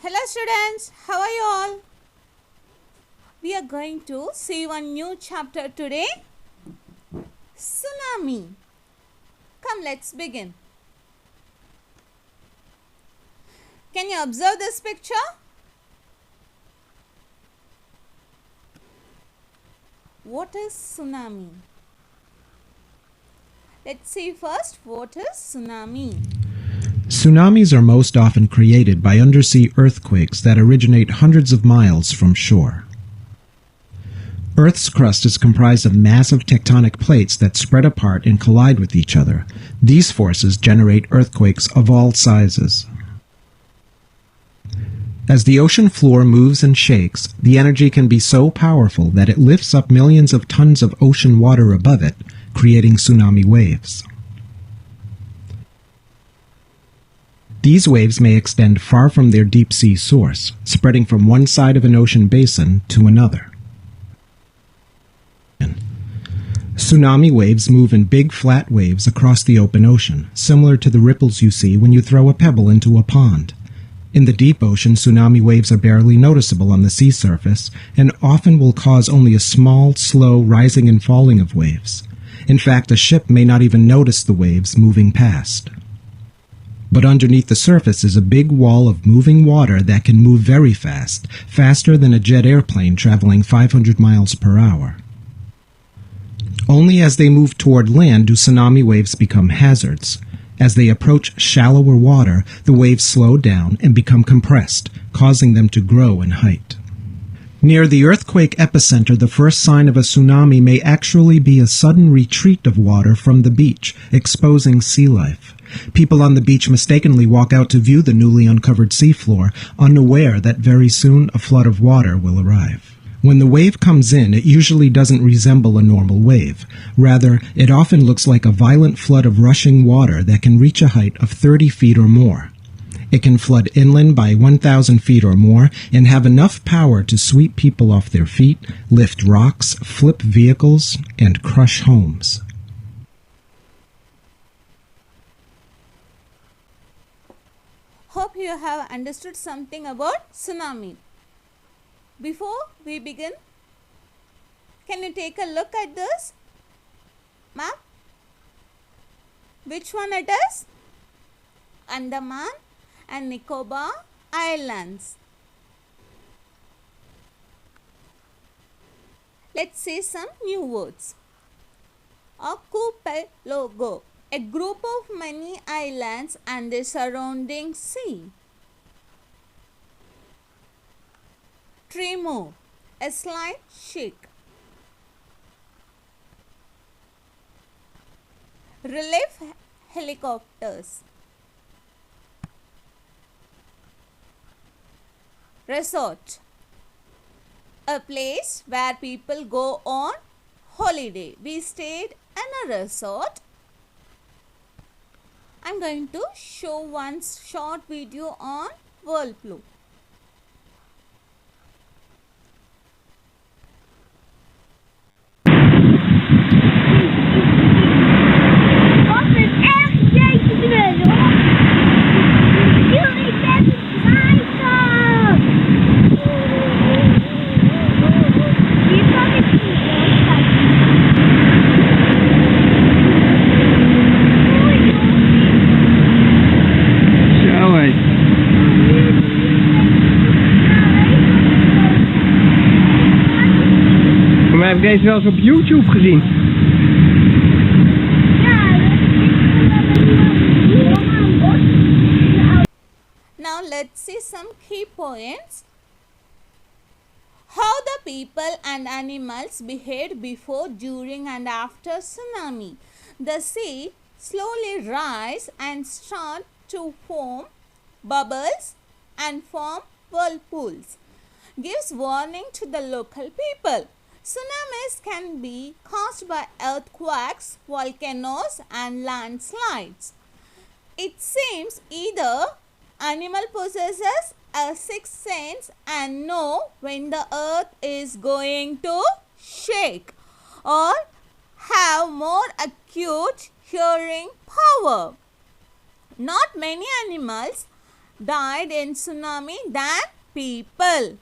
Hello students, how are you all? We are going to see one new chapter today. Tsunami. Come, let's begin. Can you observe this picture? What is tsunami? Let's see first what is tsunami. Tsunamis are most often created by undersea earthquakes that originate hundreds of miles from shore. Earth's crust is comprised of massive tectonic plates that spread apart and collide with each other. These forces generate earthquakes of all sizes. As the ocean floor moves and shakes, the energy can be so powerful that it lifts up millions of tons of ocean water above it, creating tsunami waves. These waves may extend far from their deep-sea source, spreading from one side of an ocean basin to another. Tsunami waves move in big flat waves across the open ocean, similar to the ripples you see when you throw a pebble into a pond. In the deep ocean, tsunami waves are barely noticeable on the sea surface and often will cause only a small, slow rising and falling of waves. In fact, a ship may not even notice the waves moving past. But underneath the surface is a big wall of moving water that can move very fast, faster than a jet airplane traveling 500 miles per hour. Only as they move toward land do tsunami waves become hazards. As they approach shallower water, the waves slow down and become compressed, causing them to grow in height. Near the earthquake epicenter, the first sign of a tsunami may actually be a sudden retreat of water from the beach, exposing sea life. People on the beach mistakenly walk out to view the newly uncovered seafloor, unaware that very soon a flood of water will arrive. When the wave comes in, it usually doesn't resemble a normal wave. Rather, it often looks like a violent flood of rushing water that can reach a height of 30 feet or more. It can flood inland by 1,000 feet or more and have enough power to sweep people off their feet, lift rocks, flip vehicles, and crush homes. Hope you have understood something about tsunami. Before we begin, can you take a look at this map? Which one it is? Andaman and Nicobar Islands. Let's see some new words. Archipelago, a group of many islands and the surrounding sea. Tremor, a slight shake. Relief helicopters. Resort, a place where people go on holiday. We stayed in a resort. I'm going to show one short video on Whirlpool. Maar heb ik deze wel eens op YouTube gezien? Now let's see some key points. How the people and animals behaved before, during and after tsunami. The sea slowly rise and start to form bubbles and form whirlpools. Gives warning to the local people. Tsunamis can be caused by earthquakes, volcanoes and landslides. It seems either animal possesses a sixth sense and know when the earth is going to shake, or have more acute hearing power. Not many animals died in tsunami than people.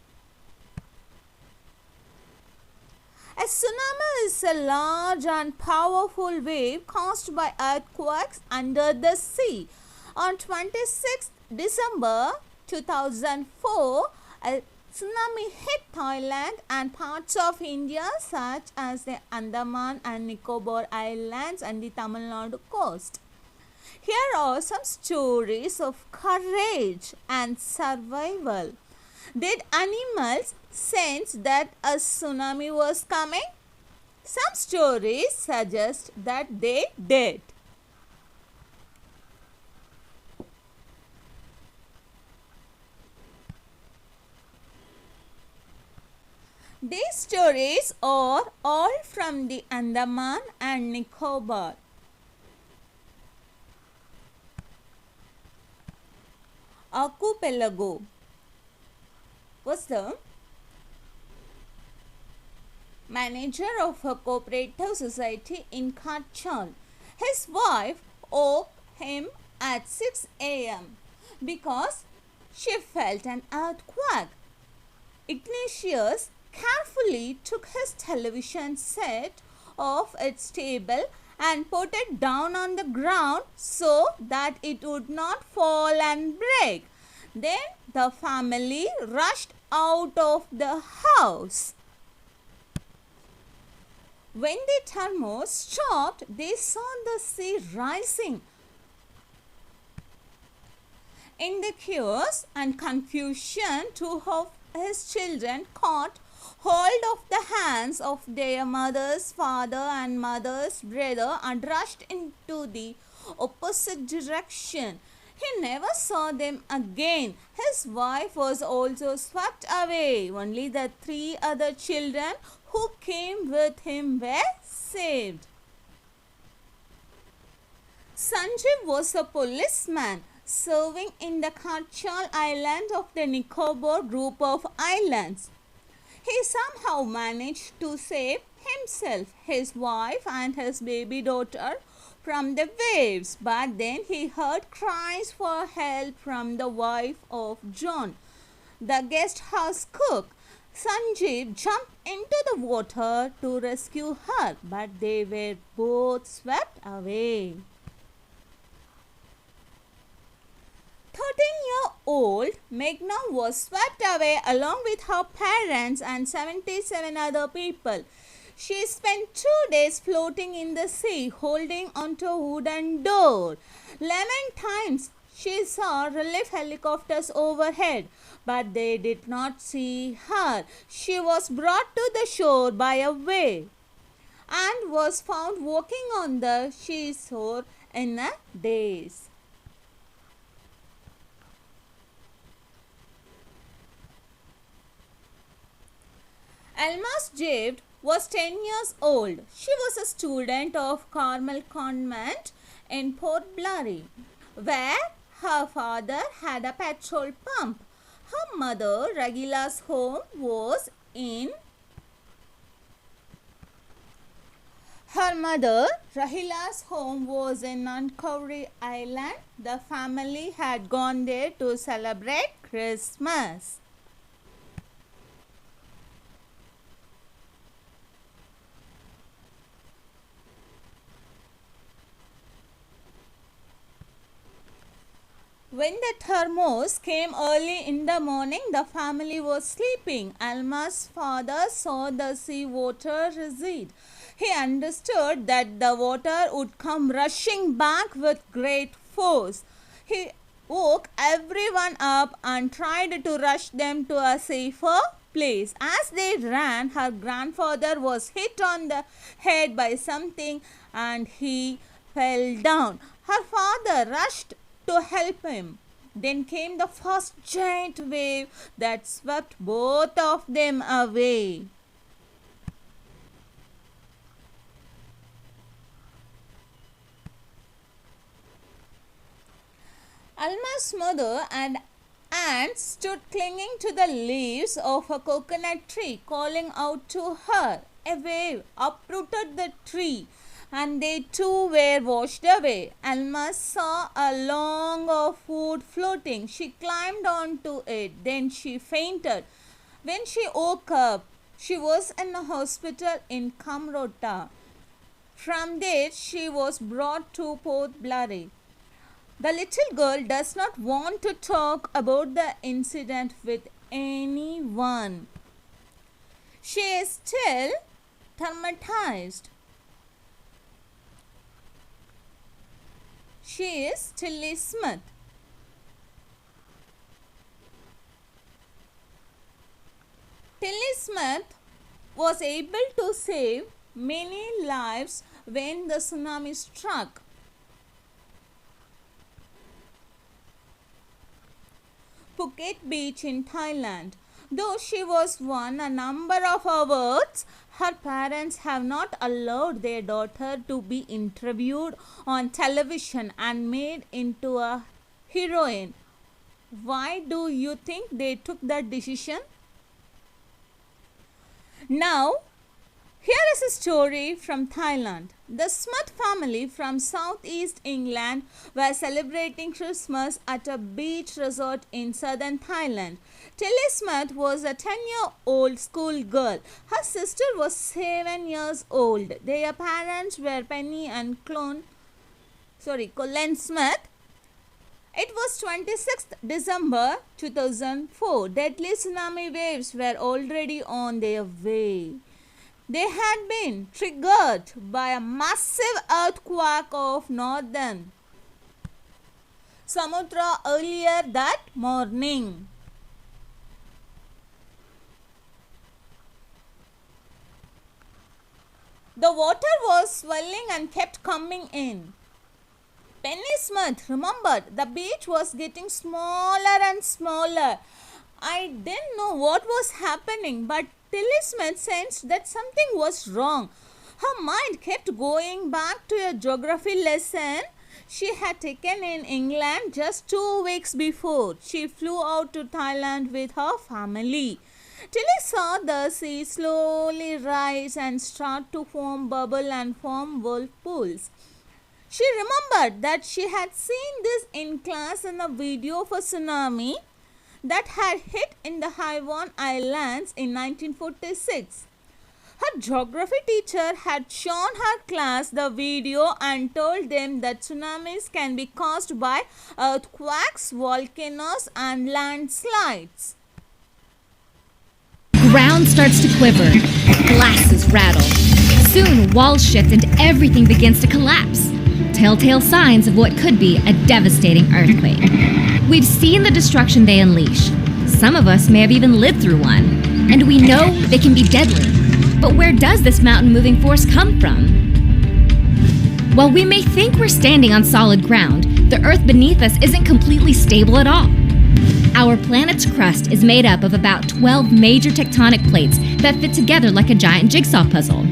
A tsunami is a large and powerful wave caused by earthquakes under the sea. On 26th December 2004, a tsunami hit Thailand and parts of India such as the Andaman and Nicobar Islands and the Tamil Nadu coast. Here are some stories of courage and survival. Did animals sense that a tsunami was coming? Some stories suggest that they did. These stories are all from the Andaman and Nicobar. Archipelago was the manager of a cooperative society in Kachal. His wife woke him at 6 a.m. because she felt an earthquake. Ignatius carefully took his television set off its table and put it down on the ground so that it would not fall and break. Then the family rushed out of the house. When the thermos stopped, they saw the sea rising. In the chaos and confusion, two of his children caught hold of the hands of their mother's father and mother's brother and rushed into the opposite direction. He never saw them again. His wife was also swept away. Only the three other children who came with him were saved. Sanjeev was a policeman serving in the Kachal Island of the Nicobar group of islands. He somehow managed to save himself, his wife and his baby daughter from the waves, but then he heard cries for help from the wife of John, the guest house cook. Sanjeev jumped into the water to rescue her, but they were both swept away. 13-year-old Meghna was swept away along with her parents and 77 other people. She spent 2 days floating in the sea, holding onto a wooden door. 11 times she saw relief helicopters overhead, but they did not see her. She was brought to the shore by a wave and was found walking on the seashore in a daze. Alma's Javed was 10 years old. She was a student of Carmel Convent in Port Blairy, where her father had a petrol pump. Her mother, Ragila's home was in Nankauri Island. The family had gone there to celebrate Christmas. When the thermos came early in the morning, the family was sleeping. Alma's father saw the sea water recede. He understood that the water would come rushing back with great force. He woke everyone up and tried to rush them to a safer place. As they ran, her grandfather was hit on the head by something and he fell down. Her father rushed to help him. Then came the first giant wave that swept both of them away. Alma's mother and aunt stood clinging to the leaves of a coconut tree, calling out to her. A wave uprooted the tree, and they too were washed away. Alma saw a log of wood floating. She climbed onto it. Then she fainted. When she woke up, she was in a hospital in Kamrota. From there, she was brought to Port Blairy. The little girl does not want to talk about the incident with anyone. She is still traumatized. She is Tilly Smith. Tilly Smith was able to save many lives when the tsunami struck. Phuket Beach in Thailand. Though she was won a number of awards, her parents have not allowed their daughter to be interviewed on television and made into a heroine. Why do you think they took that decision? Now, here is a story from Thailand. The Smith family from southeast England were celebrating Christmas at a beach resort in southern Thailand. Tilly Smith was a 10-year-old schoolgirl. Her sister was 7 years old. Their parents were Penny and Colin Smith. It was 26th December 2004. Deadly tsunami waves were already on their way. They had been triggered by a massive earthquake of northern Sumatra earlier that morning. The water was swelling and kept coming in. Penny Smith remembered the beach was getting smaller and smaller. I didn't know what was happening, but Tilly Smith sensed that something was wrong. Her mind kept going back to a geography lesson she had taken in England just 2 weeks before. She flew out to Thailand with her family. Tilly saw the sea slowly rise and start to form bubble and form whirlpools. She remembered that she had seen this in class in a video for tsunami that had hit in the Haiwan Islands in 1946. Her geography teacher had shown her class the video and told them that tsunamis can be caused by earthquakes, volcanoes, and landslides. Ground starts to quiver, glasses rattle. Soon walls shift and everything begins to collapse. Telltale signs of what could be a devastating earthquake. We've seen the destruction they unleash. Some of us may have even lived through one. And we know they can be deadly. But where does this mountain-moving force come from? While we may think we're standing on solid ground, the earth beneath us isn't completely stable at all. Our planet's crust is made up of about 12 major tectonic plates that fit together like a giant jigsaw puzzle.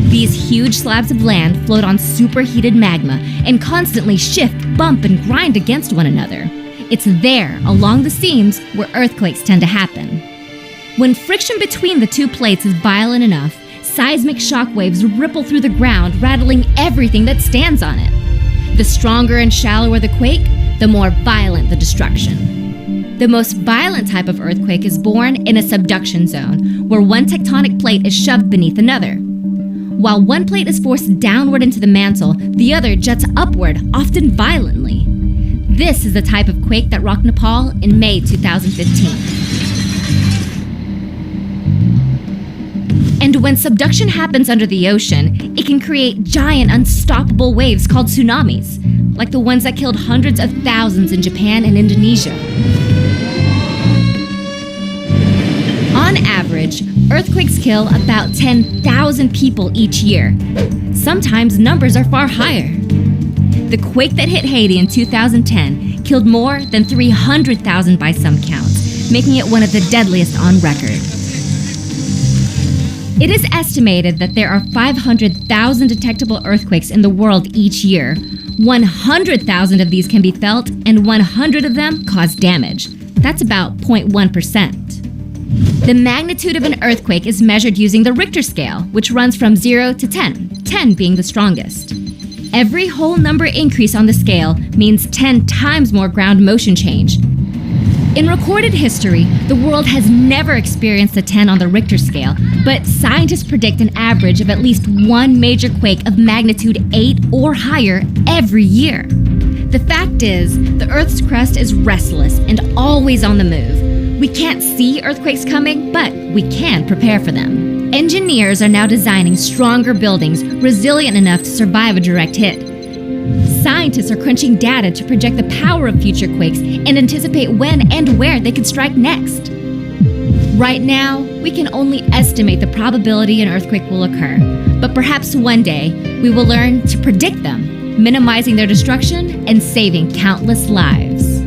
These huge slabs of land float on superheated magma and constantly shift, bump, and grind against one another. It's there, along the seams, where earthquakes tend to happen. When friction between the two plates is violent enough, seismic shock waves ripple through the ground, rattling everything that stands on it. The stronger and shallower the quake, the more violent the destruction. The most violent type of earthquake is born in a subduction zone, where one tectonic plate is shoved beneath another. While one plate is forced downward into the mantle, the other juts upward, often violently. This is the type of quake that rocked Nepal in May 2015. And when subduction happens under the ocean, it can create giant, unstoppable waves called tsunamis, like the ones that killed hundreds of thousands in Japan and Indonesia. On average, earthquakes kill about 10,000 people each year. Sometimes numbers are far higher. The quake that hit Haiti in 2010 killed more than 300,000 by some counts, making it one of the deadliest on record. It is estimated that there are 500,000 detectable earthquakes in the world each year. 100,000 of these can be felt, and 100 of them cause damage. That's about 0.1%. The magnitude of an earthquake is measured using the Richter scale, which runs from 0 to 10, 10 being the strongest. Every whole number increase on the scale means 10 times more ground motion change. In recorded history, the world has never experienced a 10 on the Richter scale, but scientists predict an average of at least one major quake of magnitude 8 or higher every year. The fact is, the Earth's crust is restless and always on the move. We can't see earthquakes coming, but we can prepare for them. Engineers are now designing stronger buildings resilient enough to survive a direct hit. Scientists are crunching data to project the power of future quakes and anticipate when and where they could strike next. Right now, we can only estimate the probability an earthquake will occur, but perhaps one day we will learn to predict them, minimizing their destruction and saving countless lives.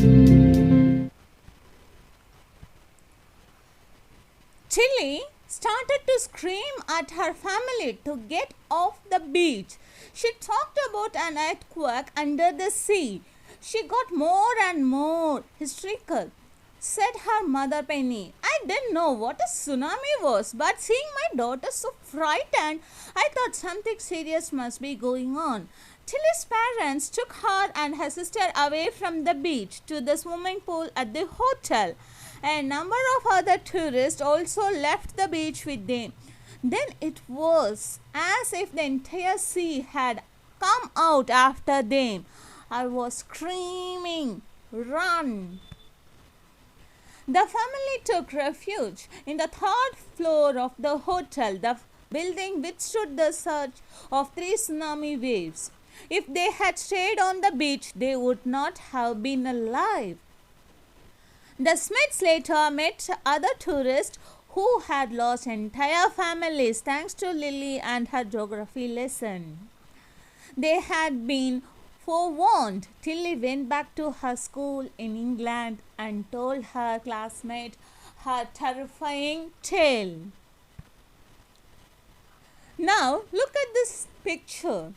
Tilly started to scream at her family to get off the beach. She talked about an earthquake under the sea. She got more and more hysterical, said her mother Penny. I didn't know what a tsunami was, but seeing my daughter so frightened, I thought something serious must be going on. Tilly's parents took her and her sister away from the beach to the swimming pool at the hotel. A number of other tourists also left the beach with them. Then it was as if the entire sea had come out after them. I was screaming, "Run!" The family took refuge in the third floor of the hotel. The building withstood the surge of 3 tsunami waves. If they had stayed on the beach, they would not have been alive. The Smiths later met other tourists who had lost entire families thanks to Lily and her geography lesson. They had been forewarned. Tilly went back to her school in England and told her classmate her terrifying tale. Now look at this picture.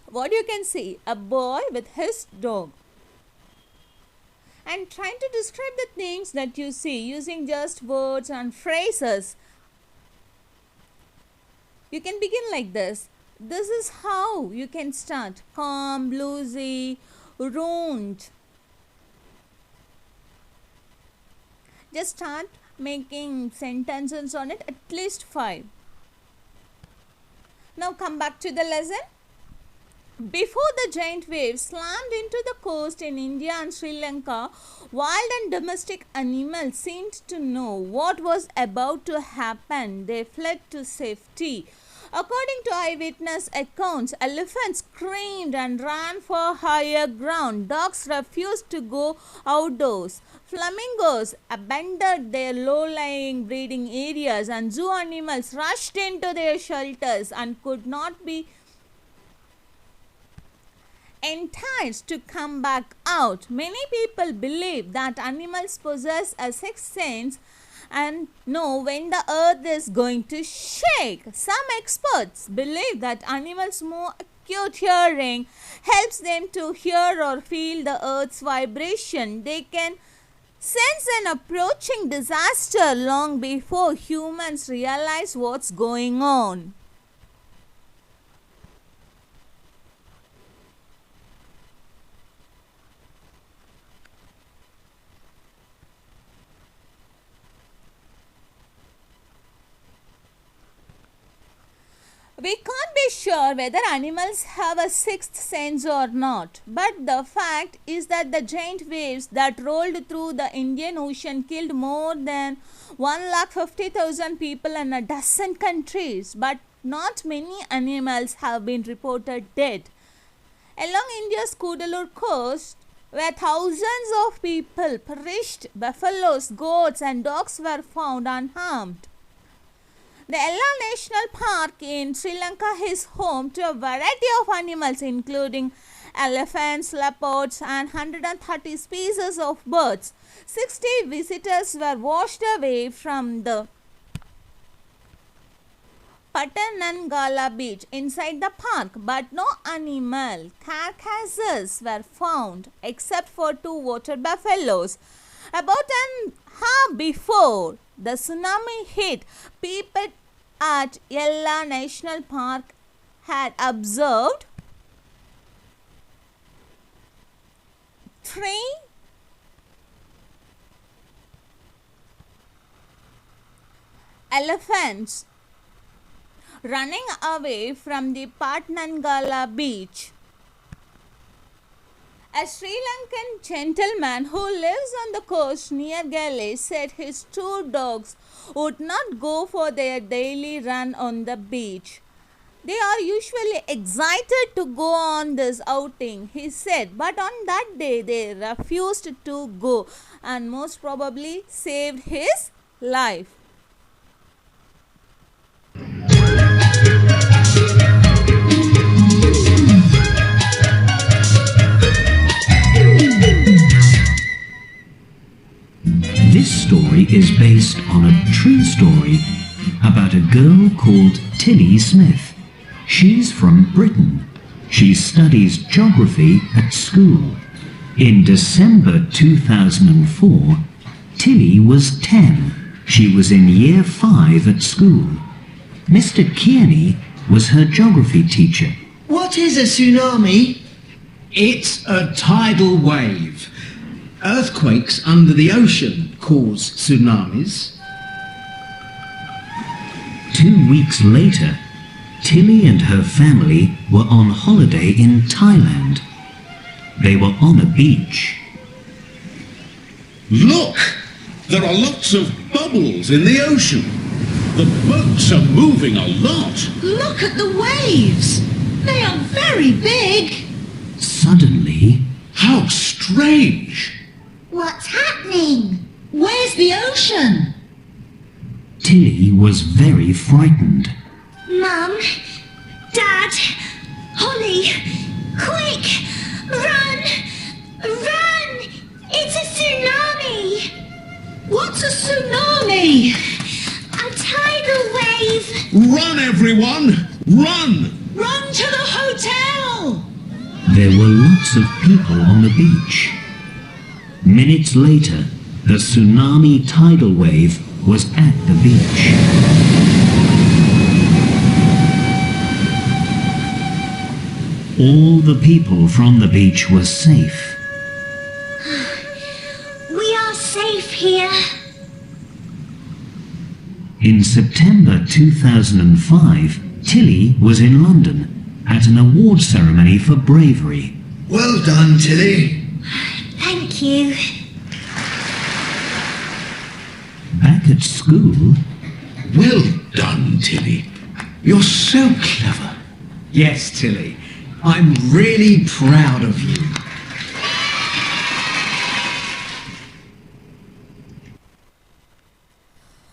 What you can see? A boy with his dog. And trying to describe the things that you see using just words and phrases. You can begin like this. This is how you can start. Calm, bluesy, ruined. Just start making sentences on it, at least 5. Now come back to the lesson. Before the giant waves slammed into the coast in India and Sri Lanka, wild and domestic animals seemed to know what was about to happen. They fled to safety. According to eyewitness accounts, elephants screamed and ran for higher ground. Dogs refused to go outdoors. Flamingos abandoned their low-lying breeding areas, and zoo animals rushed into their shelters and could not be enticed to come back out. Many people believe that animals possess a sixth sense and know when the earth is going to shake. Some experts believe that animals' more acute hearing helps them to hear or feel the earth's vibration. They can sense an approaching disaster long before humans realize what's going on. We can't be sure whether animals have a sixth sense or not, but the fact is that the giant waves that rolled through the Indian Ocean killed more than 150,000 people in a dozen countries, but not many animals have been reported dead. Along India's Cuddalore coast, where thousands of people perished, buffaloes, goats and dogs were found unharmed. The Ella National Park in Sri Lanka is home to a variety of animals including elephants, leopards and 130 species of birds. 60 visitors were washed away from the Patanangala beach inside the park, but no animal carcasses were found except for 2 water buffaloes. About an hour before the tsunami hit, people at Yella National Park had observed three elephants running away from the Patnangala beach. A Sri Lankan gentleman who lives on the coast near Gale said his two dogs would not go for their daily run on the beach. They are usually excited to go on this outing, he said, but on that day they refused to go and most probably saved his life. This story is based on a true story about a girl called Tilly Smith. She's from Britain. She studies geography at school. In December 2004, Tilly was 10. She was in year 5 at school. Mr. Kearney was her geography teacher. What is a tsunami? It's a tidal wave. Earthquakes under the ocean cause tsunamis. 2 weeks later, Tilly and her family were on holiday in Thailand. They were on a beach. Look! There are lots of bubbles in the ocean. The boats are moving a lot. Look at the waves. They are very big. Suddenly, How strange! What's happening? Where's the ocean? Tilly was very frightened. Mum, Dad, Holly, quick, run, run! It's a tsunami! What's a tsunami? A tidal wave! Run, everyone! Run! Run to the hotel! There were lots of people on the beach. Minutes later, the tsunami tidal wave was at the beach. All the people from the beach were safe. We are safe here. In September 2005, Tilly was in London at an award ceremony for bravery. Well done, Tilly. Thank you. Back at school, Well done, Tilly. You're so clever. Yes, Tilly. I'm really proud of you.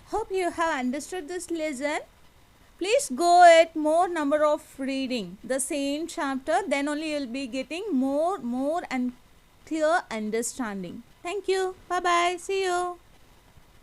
Hope you have understood this lesson. Please go at more number of reading the same chapter, then only you'll be getting more and clear understanding. Thank you. Bye bye. See you.